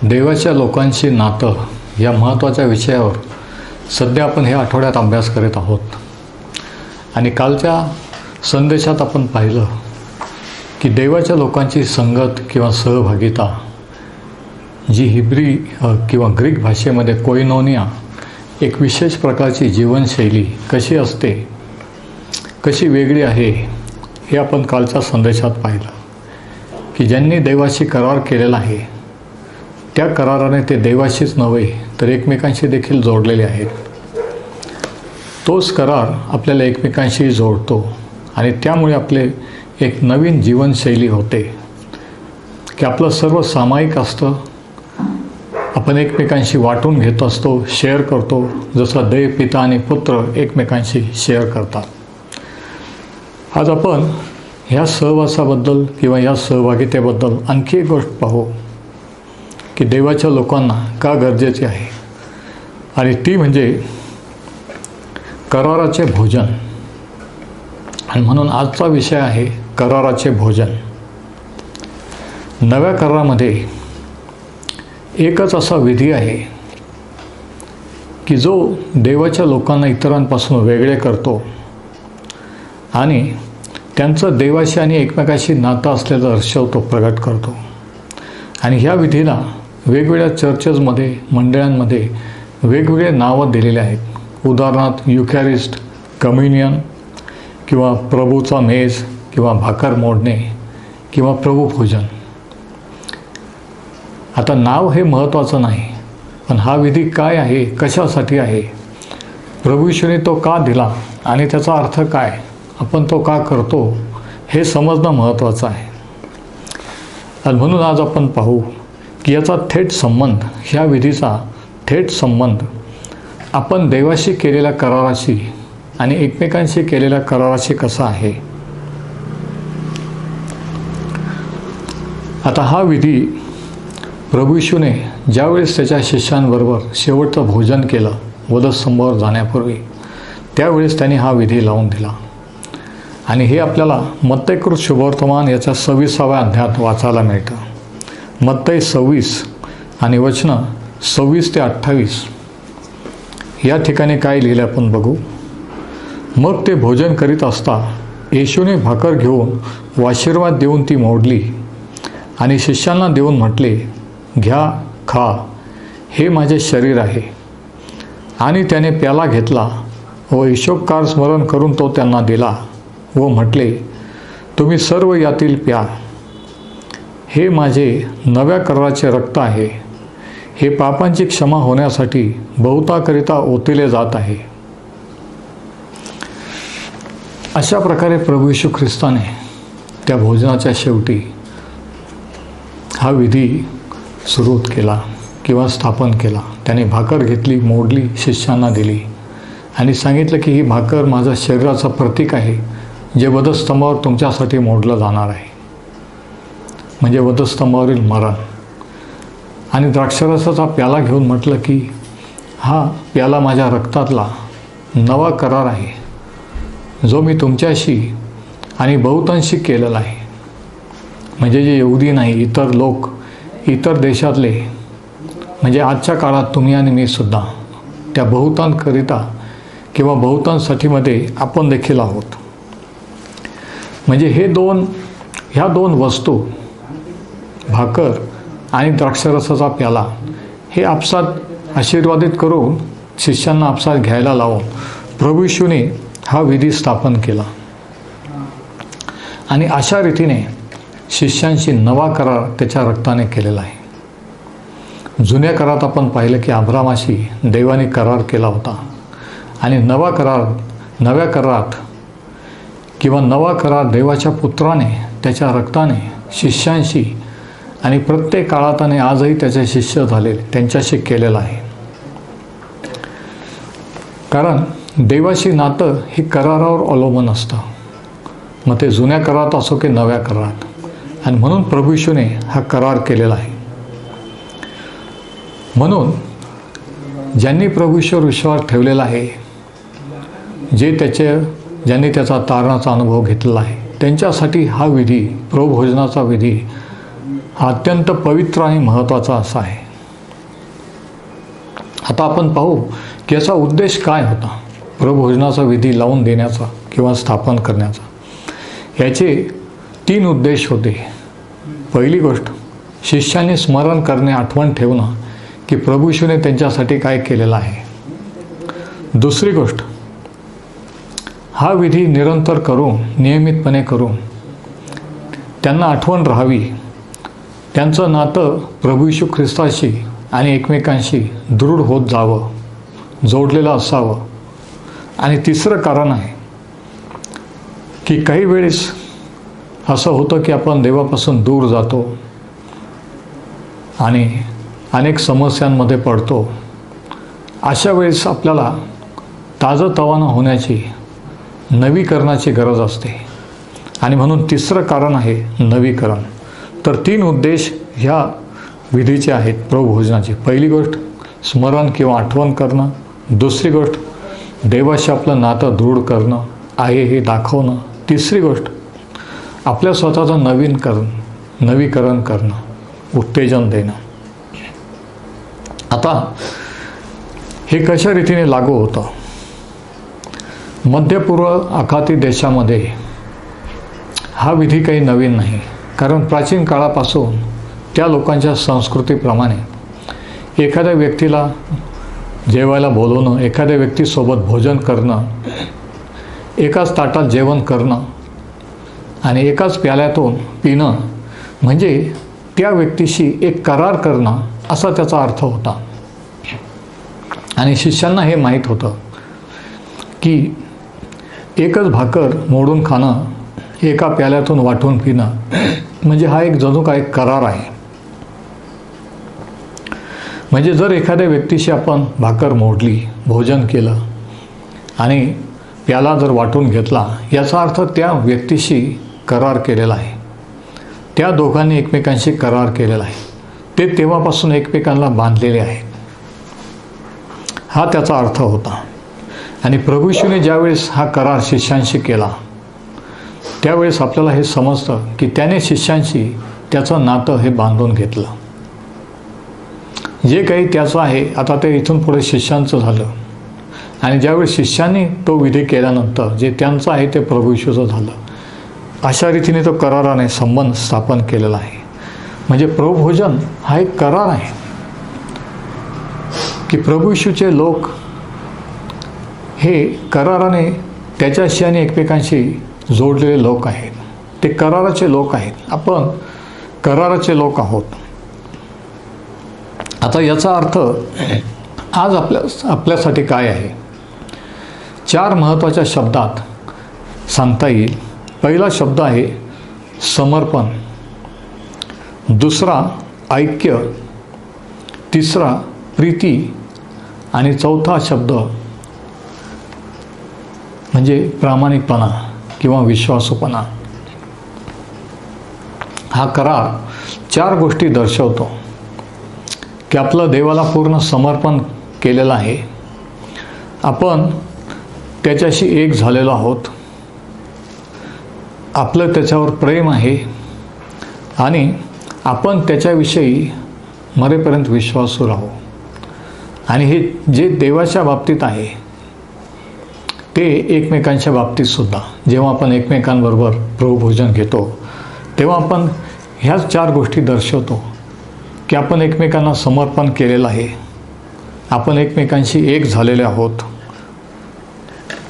देवाच्या लोकांशी नातं या महत्त्वाच्या विषयावर सध्या आपण ह्या आठवड्यात अभ्यास करीत आहोत. आणि कालच्या संदेशात आपण पाहिलं की देवाच्या लोकांची संगत किंवा सहभागिता जी हिब्री किंवा ग्रीक भाषेमध्ये कोइनोनिया एक विशेष प्रकारची जीवनशैली कशी असते, कशी वेगळी आहे, हे आपण कालच्या संदेशात पाहिलं की ज्यांनी देवाशी करार केलेला आहे त्या कराराने ते देवाशीच नव्हे तर एकमेकांशी देखील जोडलेले आहेत. तोच करार आपल्याला एकमेकांशी जोडतो आणि त्यामुळे आपले एक नवीन जीवनशैली होते की आपलं सर्व सामायिक असतं. आपण एकमेकांशी वाटून घेत असतो, शेअर करतो, जसं देव पिता आणि पुत्र एकमेकांशी शेअर करतात. आज आपण ह्या सहवासाबद्दल किंवा या सहभागितेबद्दल आणखी एक गोष्ट पाहू की देवाच्या लोकांना का गरजेचे आहे, आणि ती म्हणजे कराराचे भोजन. आणि म्हणून आजचा विषय आहे कराराचे भोजन. नव्या करारामध्ये एकच असा विधी आहे की जो देवाच्या लोकांना इतरांपासून वेगळे करतो आणि त्यांचं देवाशी आणि एकमेकाशी नातं असलेलं दर्शवतो, प्रगट करतो. आणि ह्या विधीला वेगवेगळ्या चर्चेसमध्ये, मंडळांमध्ये वेगवेगळे नावं दिलेले आहेत. उदाहरणार्थ युकॅरिस्ट, कम्युनियन किंवा प्रभूचा मेज किंवा भाकर मोडणे किंवा प्रभुभोजन. आता नाव हे महत्त्वाचं नाही, पण हा विधी काय आहे, कशासाठी आहे, प्रभू येशूने तो का दिला आणि त्याचा अर्थ काय, आपण तो का करतो, हे समजणं महत्त्वाचं आहे. आणि म्हणून आज आपण पाहू की याचा थेट संबंध, ह्या विधीचा थेट संबंध आपण देवाशी केलेल्या कराराशी आणि एकमेकांशी केलेल्या कराराशी कसा आहे. आता हा विधी प्रभू येशूने ज्यावेळेस त्याच्या शिष्यांबरोबर शेवटचं भोजन केलं वधस्तंभावर जाण्यापूर्वी, त्यावेळेस त्यांनी हा विधी लावून दिला. आणि हे आपल्याला मत्तईकृत शुभवर्तमान याच्या 26व्या अध्यायात वाचायला मिळतं. मत्तई 26 आणि वचनं 26 ते 28 या ठिकाणी काय लिहिलं आपण बघू. मग ते भोजन करीत असता येशूने भाकर घेऊन आशीर्वाद देऊन ती मोडली आणि शिष्यांना देऊन म्हटले, घ्या, खा, हे माझे शरीर आहे. आणि त्याने प्याला घेतला व ईशोपकार स्मरण करून तो त्यांना दिला व म्हटले, तुम्ही सर्व यातील प्या, हे माझे नव्या कराराचे रक्त आहे. हे पापांची क्षमा होण्यासाठी बहुताकरिता ओतले जात आहे. अशा प्रकारे प्रभू येशू ख्रिस्ताने त्या भोजनाच्या शेवटी हा विधी सुरू केला किंवा स्थापन केला. त्याने भाकर घेतली, मोडली, शिष्यांना दिली आणि सांगितलं की ही भाकर माझं शरीराचं प्रतीक आहे, जे वधस्तंभावर तुमच्यासाठी मोडलं जाणार आहे, म्हणजे वधस्तंभावरील मरण. आणि द्राक्षरसाचा प्याला घेऊन म्हटलं की हा प्याला माझ्या रक्तातला नवा करार आहे, जो मी तुमच्याशी आणि बहुतांशी केलेला आहे. म्हणजे जे यहुदी नाही, इतर लोक, इतर देशातले, म्हणजे आजच्या काळात तुम्ही आणि मी सुद्धा त्या बहुतांकरिता किंवा बहुतांसाठीमध्ये आपण देखील आहोत. म्हणजे ह्या दोन वस्तू, भाकर आणि द्राक्षरसाचा प्याला, हे आपसात आशीर्वादित करून शिष्यांना आपसात घ्यायला लावून प्रभू येशूने हा विधी स्थापन केला. आणि अशा रीतीने शिष्यांशी नवा करार त्याच्या रक्ताने केलेला आहे. जुन्या करारात आपण पाहिलं की अब्रामाशी देवाने करार केला होता, आणि नव्या करारात किंवा नवा करार देवाच्या पुत्राने त्याच्या रक्ताने शिष्यांशी आणि प्रत्येक काळात आणि आजही त्याचे शिष्य झाले त्यांच्याशी केलेला आहे. कारण देवाशी नातं हे करारावर अवलंबून असतं, मग ते जुन्या करारात असो की नव्या करारात. आणि म्हणून प्रभू येशूने हा करार केलेला आहे. म्हणून ज्यांनी प्रभू येशूवर विश्वास ठेवलेला आहे, ज्यांनी त्याचा तारणाचा अनुभव घेतलेला आहे, त्यांच्यासाठी हा विधी, प्रभुभोजनाचा विधी हा अत्यंत पवित्र आणि महत्त्वाचा असा आहे. आता आपण पाहू की याचा उद्देश काय होता, प्रभोजनाचा विधी लावून देण्याचा किंवा स्थापन करण्याचा. याचे 3 उद्देश होते. पहिली गोष्ट, शिष्यांनी स्मरण करणे, आठवण ठेवणं की प्रभू येशूने त्यांच्यासाठी काय केलेलं आहे. दुसरी गोष्ट, हा विधी निरंतर करून, नियमितपणे करून त्यांना आठवण राहावी, त्यांचं नातं प्रभू येशू ख्रिस्ताशी आणि एकमेकांशी दृढ होत जावं, जोडलेलं असावं. आणि तिसरं कारण आहे की काही वेळेस असं होतं की आपण देवापासून दूर जातो आणि अनेक समस्यांमध्ये पडतो. अशा वेळेस आपल्याला ताजंतवानं होण्याची, नवीकरणाची गरज असते. आणि म्हणून तिसरं कारण आहे नवीकरण. तर 3 उद्देश ह्या विधीचे आहेत प्रभोजनाचे. पहिली गोष्ट स्मरण किंवा आठवण करणं. दुसरी गोष्ट देवाशी आपलं नातं दृढ करणं आहे हे दाखवणं. तिसरी गोष्ट आपल्या स्वतःचं नवीकरण करणं, उत्तेजन देणं. आता हे कशा रीतीने लागू होतं. मध्यपूर्व आखाती देशामध्ये हा विधी काही नवीन नाही, कारण प्राचीन काळापासून त्या लोकांच्या संस्कृतीप्रमाणे एखाद्या व्यक्तीला जेवायला बोलवणं, एखाद्या व्यक्तीसोबत भोजन करणं, एकाच ताटात जेवण करणं आणि एकाच प्याल्यातून पिणं म्हणजे त्या व्यक्तीशी एक करार करणं असा त्याचा अर्थ होता. आणि शिष्यांना हे माहीत होतं की एकच भाकर मोडून खाणं, एका प्याल्यातून वाटून पिणं म्हणजे हा एक जणू काय करार आहे. म्हणजे जर एखाद्या व्यक्तीशी आपण भाकर मोडली, भोजन केलं आणि प्याला जर वाटून घेतला, याचा अर्थ त्या व्यक्तीशी करार केलेला आहे. त्या दोघांनी एकमेकांशी करार केलेला आहे. ते तेव्हापासून एकमेकांना बांधलेले आहेत. हा त्याचा अर्थ होता. आणि प्रभू येशूने ज्यावेळेस हा करार शिष्यांशी केला, त्यावेळेस आपल्याला हे समजतं की त्याने शिष्यांशी त्याचं नातं हे बांधून घेतलं. जे काही त्याचं आहे आता ते इथून पुढे शिष्यांचं झालं. आणि ज्यावेळेस शिष्यांनी तो विधी केल्यानंतर जे त्यांचं आहे ते प्रभू येशूचं झालं. अशा रीतीने तो कराराने संबंध स्थापन केलेला आहे. म्हणजे प्रभोजन हा एक करार आहे की प्रभू येशूचे लोक हे कराराने त्याच्याशी आणि एकमेकांशी जोडलेले लोक आहेत. ते कराराचे लोक आहेत. आपण कराराचे लोक आहोत. आता याचा अर्थ आज आपल्यासाठी काय आहे. 4 महत्त्वाच्या शब्दात सांगता येईल. पहिला शब्द आहे समर्पण, दुसरा ऐक्य, तिसरा प्रीती आणि चौथा शब्द म्हणजे प्रामाणिकपणा किंवा विश्वासूपणा. हा करार 4 गोष्टी दर्शवतो की आपलं देवाला पूर्ण समर्पण केलेलं आहे, आपण त्याच्याशी एक झालेलो आहोत, आपलं त्याच्यावर प्रेम आहे आणि आपण त्याच्याविषयी मरेपर्यंत विश्वासू राहू. आणि हे जे देवाच्या बाबतीत आहे ते एकमेकांच्या बाबतीतसुद्धा जेव्हा आपण एकमेकांबरोबर प्रभुभोजन घेतो तेव्हा आपण ह्याच 4 गोष्टी दर्शवतो की आपण एकमेकांना समर्पण केलेलं आहे, आपण एकमेकांशी एक झालेले आहोत,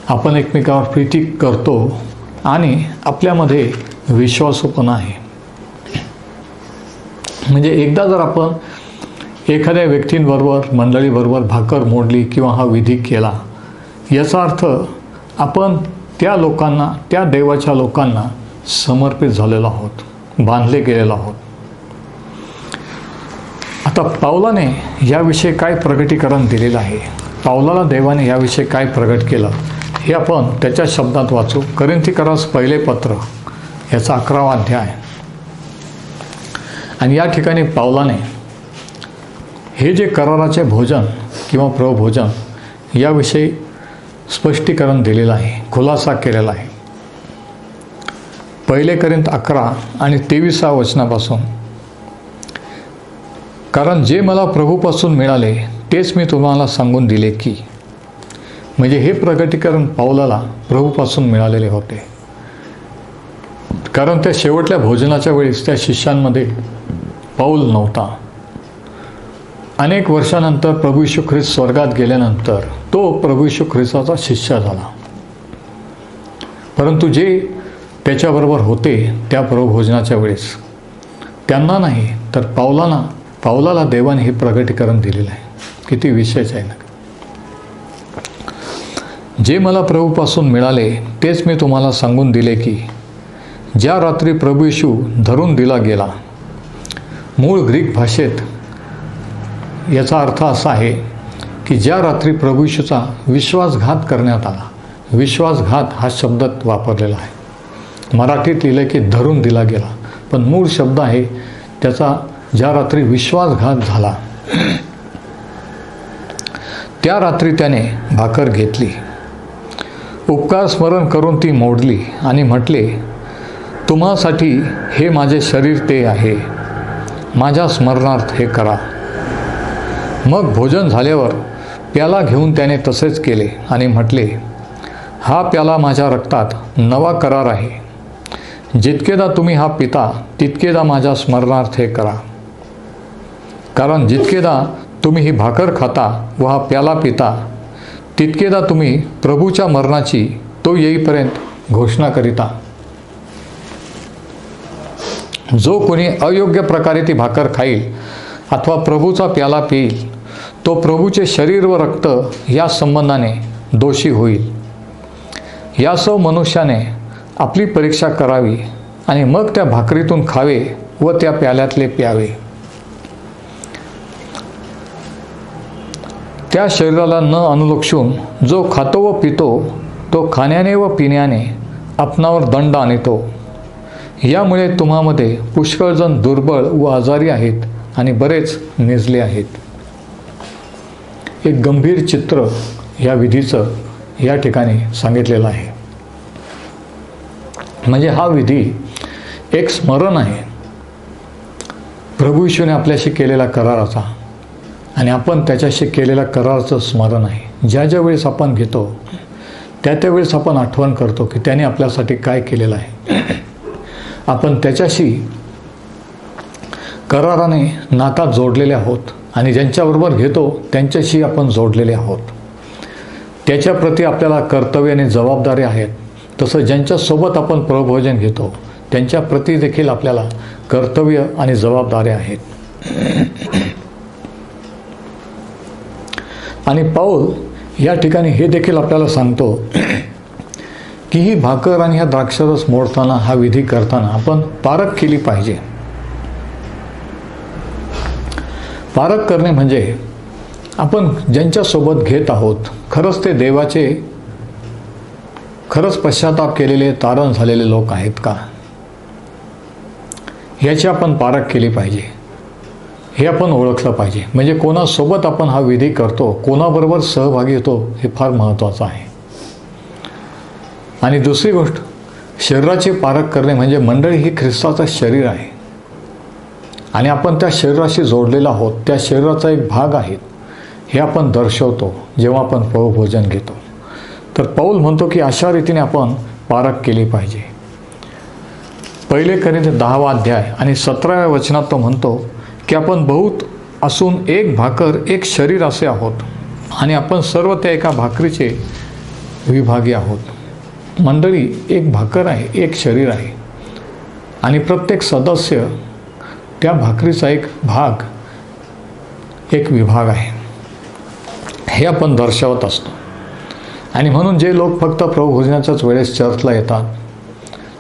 आपण एकमेकांवर प्रीती करतो आणि आपल्यामध्ये विश्वासूपणा आहे. म्हणजे एकदा जर आपण एखाद्या व्यक्तींबरोबर, मंडळीबरोबर भाकर मोडली किंवा हा विधी केला, याचा अर्थ आपण त्या लोकांना, त्या देवाच्या लोकांना समर्पित झालेलो आहोत, बांधले गेलेलो आहोत. आता पावलाने याविषयी काय प्रगटीकरण दिलेलं आहे, पावलाला देवाने याविषयी काय प्रगट केलं हे आपण त्याच्या शब्दात वाचू. कोरिन्थीकरास पहिले पत्र याचा 11वा अध्याय. आणि या ठिकाणी पावलाने हे जे कराराचे भोजन किंवा प्रभोजन याविषयी स्पष्टीकरण दिलेलं आहे, खुलासा केलेला आहे. 1 कोरिन्थ 11 आणि 23 वचनापासून, कारण जे मला प्रभूपासून मिळाले तेच मी तुम्हाला सांगून दिले की. म्हणजे हे प्रगटीकरण पाऊलाला प्रभूपासून मिळालेले होते. कारण त्या शेवटल्या भोजनाच्या वेळेस त्या शिष्यांमध्ये पाऊल नव्हता. अनेक वर्षानंतर प्रभू येशू ख्रिस्त स्वर्गात गेल्यानंतर तो प्रभू येशू ख्रिस्ताचा शिष्य झाला. परंतु जे त्याच्याबरोबर होते त्या प्रभुभोजनाच्या वेळेस त्यांना नाही, तर पाऊलाला देवाने हे प्रगटीकरण दिलेलं आहे. किती विशेष आहे ना. जे मला प्रभूपासून मिळाले तेच मी तुम्हाला सांगून दिले की ज्या रात्री प्रभू येशू धरून दिला गेला. मूळ ग्रीक भाषेत याचा अर्थ असा आहे की ज्या रात्री प्रभू येशूचा विश्वासघात करण्यात आला. विश्वासघात हा शब्द वापरलेला आहे. मराठीत लिहिलं की धरून दिला गेला, पण मूळ शब्द आहे त्याचा ज्या रात्री विश्वासघात झाला त्या रात्री त्याने भाकर घेतली, उपकार स्मरण करून ती मोडली आणि म्हटले, तुम्हासाठी हे माझे शरीर ते आहे, माझ्या स्मरणार्थ हे करा. मग भोजन झाल्यावर प्याला घेऊन त्याने तसेच केले आणि म्हटले, हा प्याला माझ्या रक्तात नवा करार आहे. जितकेदा तुम्ही हा पिता तितकेदा माझ्या स्मरणार्थ हे करा. कारण जितकेदा तुम्ही ही भाकर खाता व हा प्याला पिता तितकेदा तुम्ही प्रभूच्या मरणाची तो येईपर्यंत घोषणा करिता. जो कोणी अयोग्य प्रकारे ती भाकर खाईल अथवा प्रभूचा प्याला पिईल तो प्रभूचे शरीर व रक्त या संबंधाने दोषी होईल. यासह मनुष्याने आपली परीक्षा करावी आणि मग त्या भाकरीतून खावे व त्या प्याल्यातले प्यावे. त्या शरीराला न अनुलक्षून जो खातो व पितो तो खाण्याने व पिण्याने आपणावर दंड आणतो. यामुळे तुम्हामध्ये पुष्कळजण दुर्बळ व आजारी आहेत आणि बरेच निजले आहेत. एक गंभीर चित्र या विधीचं या ठिकाणी सांगितलेलं आहे. म्हणजे हा विधी एक स्मरण आहे प्रभू येशूने आपल्याशी केलेला कराराचा, आणि आपण त्याच्याशी केलेल्या कराराचं स्मरण आहे. ज्या ज्या वेळेस आपण घेतो त्या त्यावेळेस आपण आठवण करतो की त्याने आपल्यासाठी काय केलेलं आहे. आपण त्याच्याशी कराराने नातात जोडलेले आहोत आणि ज्यांच्याबरोबर घेतो त्यांच्याशी आपण जोडलेले आहोत. त्याच्याप्रती आपल्याला कर्तव्य आणि जबाबदारी आहेत. तसं ज्यांच्यासोबत आपण प्रभोजन घेतो त्यांच्याप्रती देखील आपल्याला कर्तव्य आणि जबाबदाऱ्या आहेत. आणि पाऊल या ठिकाणी हे देखील आपल्याला सांगतो की ही भाकर आणि हा द्राक्षरस मोडताना हा विधी करताना आपण पारख केली पाहिजे. पारख करणे म्हणजे आपण ज्यांच्यासोबत घेत आहोत खरंच ते देवाचे खरंच पश्चाताप केलेले तारण झालेले लोक आहेत का, याची आपण पारख केली पाहिजे. हे आपण ओळखलं पाहिजे. म्हणजे कोणासोबत आपण हा विधी करतो, कोणाबरोबर सहभागी होतो हे फार महत्त्वाचं आहे. आणि दुसरी गोष्ट, शरीराची पारख करणे म्हणजे मंडळी ही ख्रिस्ताचं शरीर आहे आणि आपण त्या शरीराशी जोडलेला आहोत, त्या शरीराचा एक भाग आहे हे आपण दर्शवतो जेव्हा आपण प्रभुभोजन घेतो. तर पाऊल म्हणतो की अशा रीतीने आपण पारख केली पाहिजे. 1 कोरिंथी 10 अध्याय आणि 17व्या वचनात तो म्हणतो की आपण बहुत असून एक भाकर एक शरीर असे आहोत आणि आपण सर्व त्या एका भाकरीचे विभागी आहोत. मंडळी एक भाकर आहे, एक शरीर आहे आणि प्रत्येक सदस्य त्या भाकरीचा एक भाग, एक विभाग आहे हे आपण दर्शवत असतो. आणि म्हणून जे लोक फक्त प्रभुभोजनाच्याच वेळेस चर्चला येतात,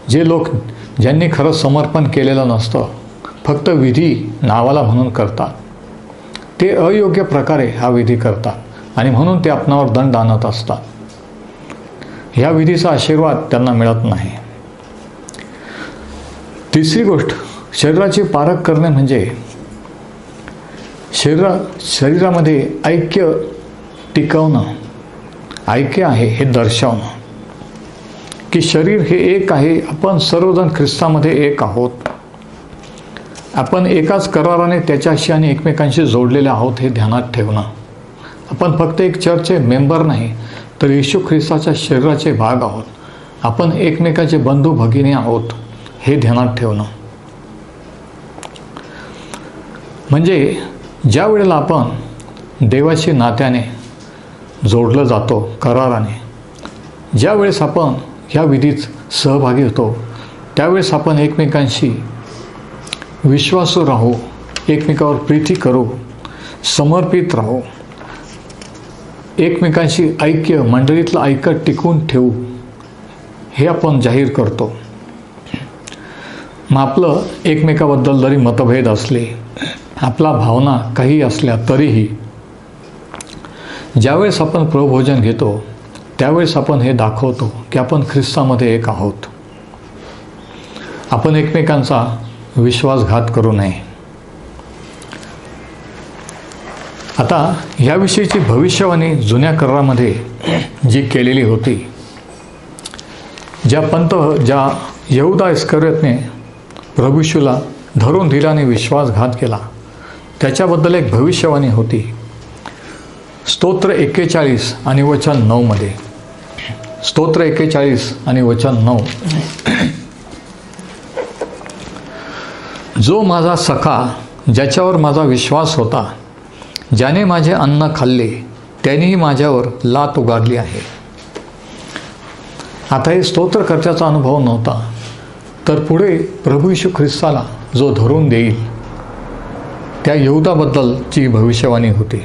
जे लोक ज्यांनी खरं समर्पण केलेलं नसतं, फक्त विधी नावाला म्हणून करतात, ते अयोग्य प्रकारे हा विधी करतात आणि म्हणून ते आपणावर दंड आणत असतात. ह्या विधीचा आशीर्वाद त्यांना मिळत नाही. तिसरी गोष्ट, शरीराची पारख करणे म्हणजे शरीरामध्ये ऐक्य टिकवणं, ऐक्य आहे हे दर्शवणं की शरीर हे एक आहे. आपण सर्वजण ख्रिस्तामध्ये एक आहोत. आपण एकाच कराराने त्याच्याशी आणि एकमेकांशी जोडलेले आहोत हे ध्यानात ठेवणं. आपण फक्त एक चर्चचे मेंबर नाही, तर येशू ख्रिस्ताच्या शरीराचे भाग आहोत. आपण एकमेकाचे बंधू भगिनी आहोत, हे ध्यानात ठेवणं. म्हणजे ज्या वेळेला आपण देवाशी नात्याने जोडलं जातो, कराराने, ज्या वेळेस आपण ह्या विधीत सहभागी होतो, त्यावेळेस आपण एकमेकांशी विश्वासू राहू, एकमेकावर प्रीती करू, समर्पित राहू, एकमेकांशी ऐक्य, मंडळीतलं ऐक्य टिकवून ठेवू, हे आपण जाहीर करतो. मग आपलं एकमेकाबद्दल जरी मतभेद असले, आपला भावना काही असल्या तरीही ज्यावेळेस आपण प्रभोजन घेतो, त्यावेळेस आपण हे दाखवतो की आपण ख्रिस्तामध्ये एक आहोत. आपण एकमेकांचा विश्वासघात करू नये. आता ह्याविषयीची भविष्यवाणी जुन्या करारामध्ये जी केलेली होती, ज्या यहूदा इस्करियोतने प्रभू येशूला धरून दिल्याने विश्वासघात केला, त्याच्याबद्दल एक भविष्यवाणी होती. स्तोत्र 41 आणि वचन 9 मध्ये. स्तोत्र 41 आणि वचन 9. जो माझा सखा, ज्याच्यावर माझा विश्वास होता, ज्याने माझे अन्न खाल्ले, त्यानेही माझ्यावर लात उगारली आहे. आता हे स्तोत्रकर्त्याचा अनुभव नव्हता, तर पुढे प्रभू येशू ख्रिस्ताला जो धरून देईल, त्या यहूदाबद्दलची भविष्यवाणी होती.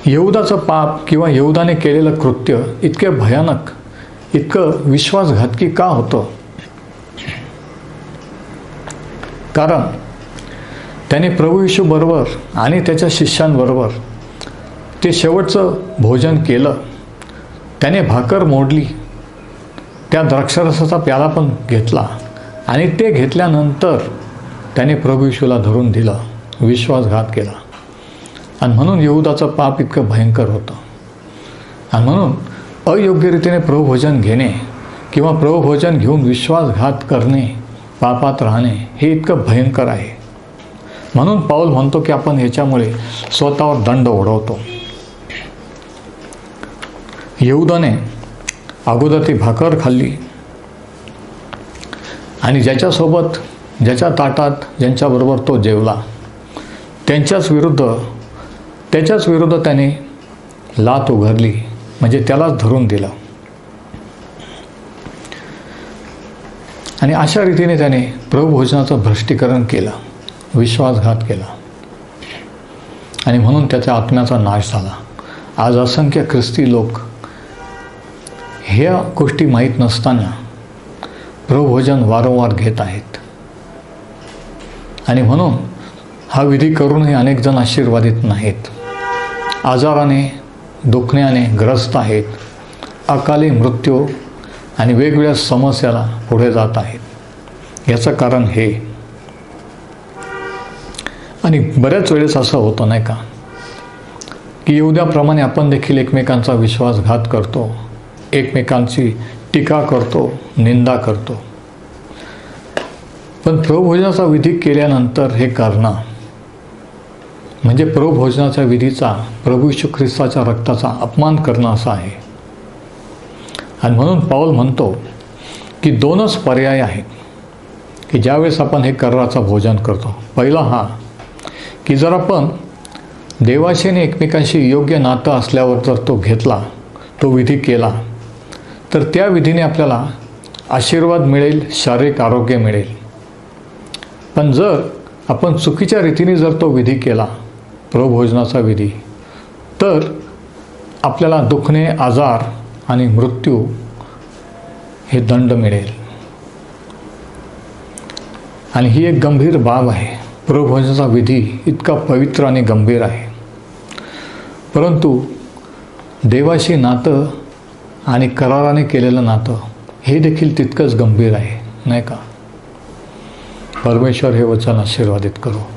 यहूदाचं पाप किंवा यहूदाने केलेलं कृत्य इतके भयानक, इतकं विश्वासघातकी का होतं? कारण त्याने प्रभू येशू बरोबर आणि त्याच्या शिष्यांबरोबर ते शेवटचं भोजन केलं. त्याने भाकर मोडली, त्या द्राक्षरसाचा प्याला पण घेतला आणि ते घेतल्यानंतर त्याने प्रभू येशूला धरून दिलं, विश्वासघात केला. आणि म्हणून यहूदाचं पाप इतकं भयंकर होतं. आणि म्हणून अयोग्यरीतीने प्रभुभोजन घेणे किंवा प्रभुभोजन घेऊन विश्वासघात करणे, पापात राहणे, हे इतकं भयंकर आहे. म्हणून पाऊल म्हणतो की आपण ह्याच्यामुळे स्वतःवर दंड ओढवतो. यहूदाने अगोदर ती भाकर खाल्ली आणि ज्याच्यासोबत, ज्याच्या ताटात, ज्यांच्याबरोबर तो जेवला, त्याच्याच विरुद्ध त्याने लात उघडली, म्हणजे त्यालाच धरून दिलं. आणि अशा रीतीने त्याने प्रभुभोजनाचं भ्रष्टीकरण केलं, विश्वासघात केला आणि म्हणून त्याच्या आत्म्याचा नाश झाला. आज असंख्य ख्रिस्ती लोक ह्या गोष्टी माहीत नसताना प्रभुभोजन वारंवार घेत आहेत. आणि म्हणून हा विधी करूनही अनेक जण आशीर्वादित नाहीत, आजाराने, दुखण्याने ग्रस्त आहेत, अकाली मृत्यू आणि वेगवेगळ्या समस्याला पुढे जात आहेत. याचं कारण हे. आणि बऱ्याच वेळेस असं होतं नाही का, की यहूदाप्रमाणे आपण देखील एकमेकांचा विश्वासघात करतो, एकमेकांची टीका करतो, निंदा करतो. पण प्रभुभोजनाचा विधी केल्यानंतर हे करणं म्हणजे प्रभुभोजनाच्या विधीचा, प्रभू येशू ख्रिस्ताच्या रक्ताचा अपमान करणं असं आहे. आणि म्हणून पाऊल म्हणतो की दोनच पर्याय आहेत की ज्यावेळेस आपण हे कराराचं भोजन करतो. पहिला हा की जर आपण देवाशी आणि एकमेकांशी योग्य नातं असल्यावर जर तो घेतला, तो विधी केला, तर त्या विधीने आपल्याला आशीर्वाद मिळेल, शारीरिक आरोग्य मिळेल. पण जर आपण चुकीच्या रीतीने जर तो विधी केला, प्रभुभोजनाचा विधी, तर आपल्याला दुखणे, आजार आणि मृत्यू हे दंड मिळेल. आणि ही एक गंभीर बाब आहे. प्रभुभोजनाचा विधी इतका पवित्र आणि गंभीर आहे, परंतु देवाशी नातं आणि कराराने केलेलं नातं हे देखील तितकंच गंभीर आहे, नाही का? परमेश्वर हे वचन आशीर्वादित करो.